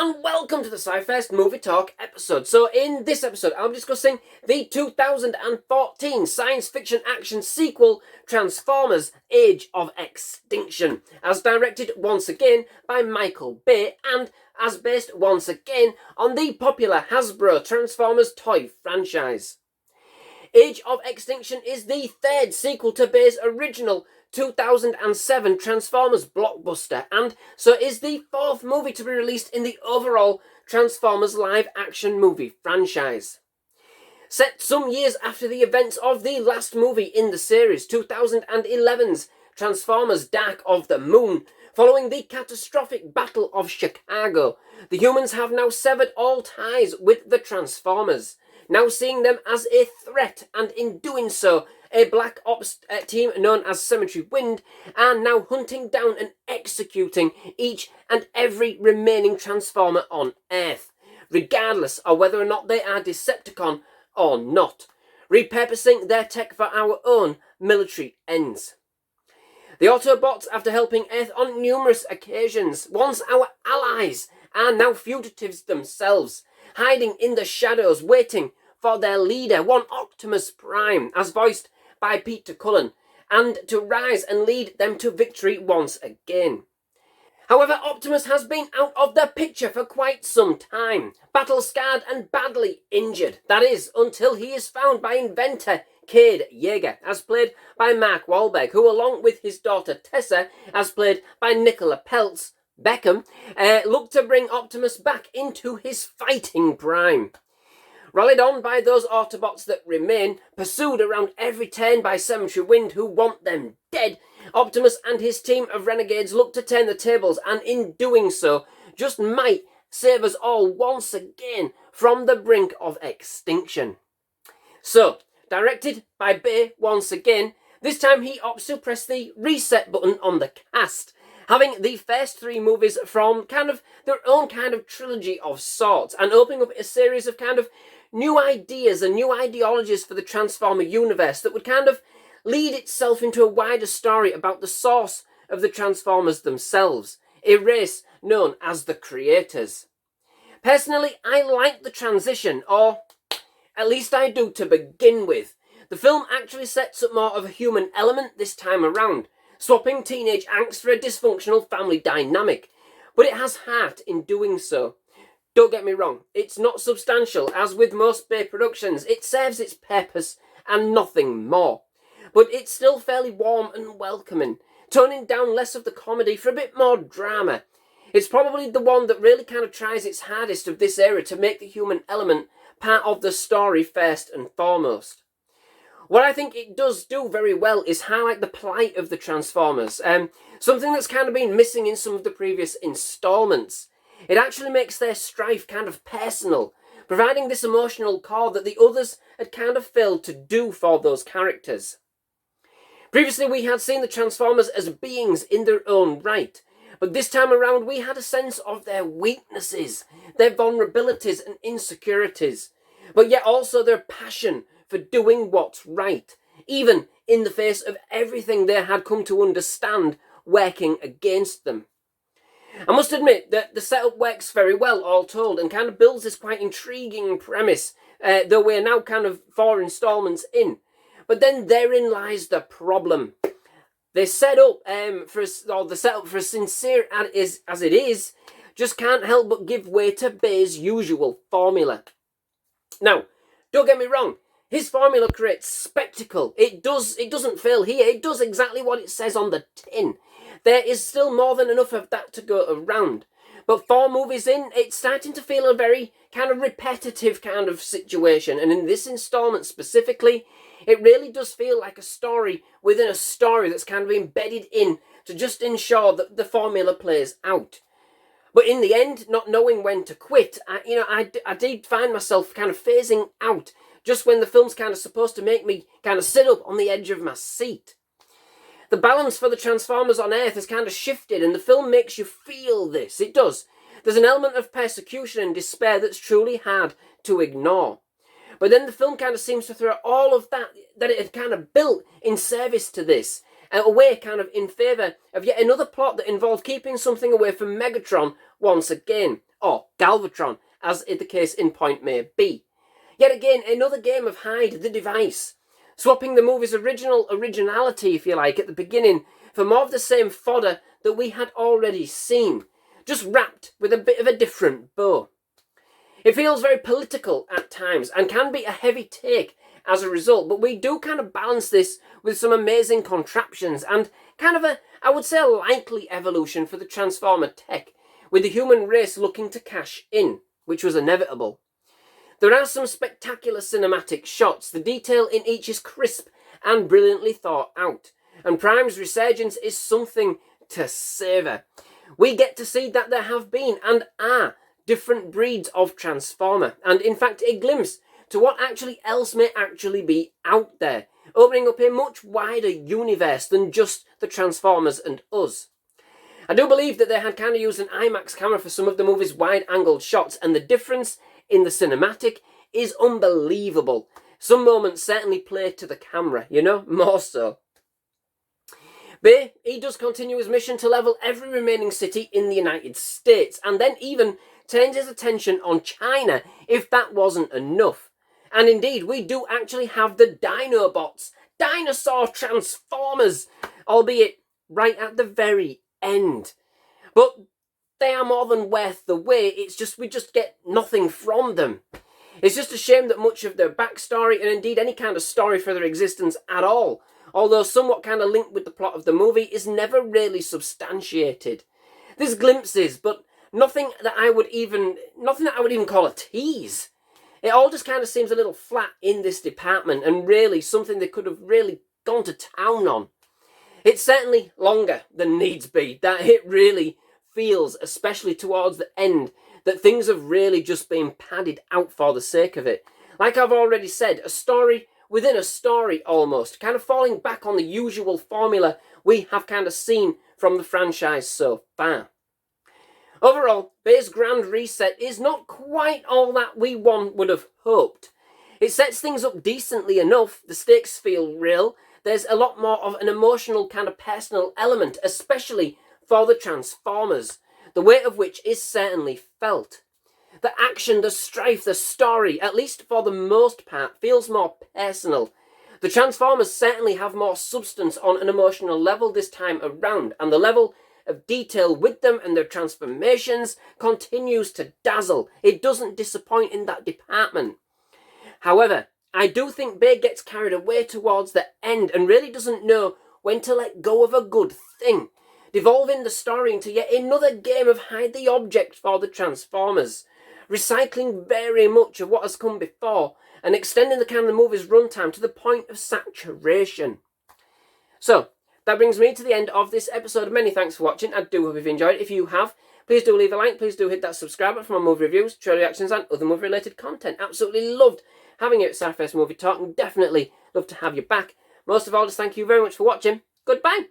and welcome to the SciFirst MovieTalk episode. So in this episode, I'm discussing the 2014 science fiction action sequel, Transformers Age of Extinction, as directed once again by Michael Bay and as based once again on the popular Hasbro Transformers toy franchise. Age of Extinction is the third sequel to Bay's original 2007 Transformers blockbuster, and so is the fourth movie to be released in the overall Transformers live-action movie franchise. Set some years after the events of the last movie in the series, 2011's Transformers Dark of the Moon, following the catastrophic Battle of Chicago, the humans have now severed all ties with the Transformers, now seeing them as a threat, and in doing so, a Black Ops team known as Cemetery Wind are now hunting down and executing each and every remaining Transformer on Earth, regardless of whether or not they are Decepticon or not, repurposing their tech for our own military ends. The Autobots, after helping Earth on numerous occasions, once our allies, are now fugitives themselves, hiding in the shadows, waiting for their leader, one Optimus Prime, as voiced by Peter Cullen, and to rise and lead them to victory once again. However, Optimus has been out of the picture for quite some time, battle-scarred and badly injured. That is, until he is found by inventor Cade Yeager, as played by Mark Wahlberg, who, along with his daughter Tessa, as played by Nicola Peltz, Beckham, look to bring Optimus back into his fighting prime. Rallied on by those Autobots that remain, pursued around every turn by Cemetery Wind who want them dead, Optimus and his team of renegades look to turn the tables, and in doing so, just might save us all once again from the brink of extinction. So, directed by Bay once again, this time he opts to press the reset button on the cast, having the first three movies from kind of their own kind of trilogy of sorts, and opening up a series of kind of new ideas and new ideologies for the Transformer universe that would kind of lead itself into a wider story about the source of the Transformers themselves, a race known as the Creators. Personally, I like the transition, or at least I do to begin with. The film actually sets up more of a human element this time around, swapping teenage angst for a dysfunctional family dynamic, but it has heart in doing so. Don't get me wrong, it's not substantial, as with most Bay productions. It serves its purpose and nothing more. But it's still fairly warm and welcoming, toning down less of the comedy for a bit more drama. It's probably the one that really kind of tries its hardest of this era to make the human element part of the story first and foremost. What I think it does do very well is highlight the plight of the Transformers, something that's kind of been missing in some of the previous installments. It actually makes their strife kind of personal, providing this emotional core that the others had kind of failed to do for those characters. Previously we had seen the Transformers as beings in their own right, but this time around we had a sense of their weaknesses, their vulnerabilities and insecurities, but yet also their passion for doing what's right, even in the face of everything they had come to understand working against them. I must admit that the setup works very well, all told, and kind of builds this quite intriguing premise, though we're now kind of 4 installments in. But then therein lies the problem. The setup for as sincere as it is, just can't help but give way to Bay's usual formula. Now, don't get me wrong, his formula creates spectacle. It doesn't fail here. It does exactly what it says on the tin. There is still more than enough of that to go around. But 4 movies in, it's starting to feel a very kind of repetitive kind of situation. And in this installment specifically, it really does feel like a story within a story that's kind of embedded in to just ensure that the formula plays out. But in the end, not knowing when to quit, I did find myself kind of phasing out just when the film's kind of supposed to make me kind of sit up on the edge of my seat. The balance for the Transformers on Earth has kind of shifted, and the film makes you feel this. It does. There's an element of persecution and despair that's truly hard to ignore. But then the film kind of seems to throw all of that it had kind of built in service to this, away kind of in favour of yet another plot that involved keeping something away from Megatron once again, or Galvatron, as the case in point may be. Yet again, another game of hide the device, swapping the movie's originality, if you like, at the beginning for more of the same fodder that we had already seen, just wrapped with a bit of a different bow. It feels very political at times and can be a heavy take as a result, but we do kind of balance this with some amazing contraptions and kind of I would say a likely evolution for the Transformer tech, with the human race looking to cash in, which was inevitable. There are some spectacular cinematic shots, the detail in each is crisp and brilliantly thought out, and Prime's resurgence is something to savour. We get to see that there have been and are different breeds of Transformer, and in fact a glimpse to what actually else may actually be out there, opening up a much wider universe than just the Transformers and us. I do believe that they had kind of used an IMAX camera for some of the movie's wide-angled shots, and the difference in the cinematic is unbelievable. Some moments certainly play to the camera, more so. Bay, he does continue his mission to level every remaining city in the United States, and then even turns his attention on China if that wasn't enough. And indeed, we do actually have the Dinobots, dinosaur Transformers, albeit right at the very end. But they are more than worth the wait, it's just we just get nothing from them. It's just a shame that much of their backstory, and indeed any kind of story for their existence at all, although somewhat kind of linked with the plot of the movie, is never really substantiated. There's glimpses, but nothing that I would even call a tease. It all just kind of seems a little flat in this department, and really something they could have really gone to town on. It's certainly longer than needs be, that it really feels, especially towards the end, that things have really just been padded out for the sake of it. Like I've already said, a story within a story almost, kind of falling back on the usual formula we have kind of seen from the franchise so far. Overall, Bay's grand reset is not quite all that one would have hoped. It sets things up decently enough, the stakes feel real, there's a lot more of an emotional kind of personal element, especially for the Transformers, the weight of which is certainly felt. The action, the strife, the story, at least for the most part, feels more personal. The Transformers certainly have more substance on an emotional level this time around, and the level of detail with them and their transformations continues to dazzle. It doesn't disappoint in that department. However, I do think Bay gets carried away towards the end and really doesn't know when to let go of a good thing, devolving the story into yet another game of hide the object for the Transformers, recycling very much of what has come before and extending the kind of movie's runtime to the point of saturation. So, that brings me to the end of this episode. Many thanks for watching. I do hope you've enjoyed it. If you have, please do leave a like. Please do hit that subscribe button for more movie reviews, trailer reactions and other movie related content. Absolutely loved having you at SciFirst MovieTalk and definitely love to have you back. Most of all, just thank you very much for watching. Goodbye.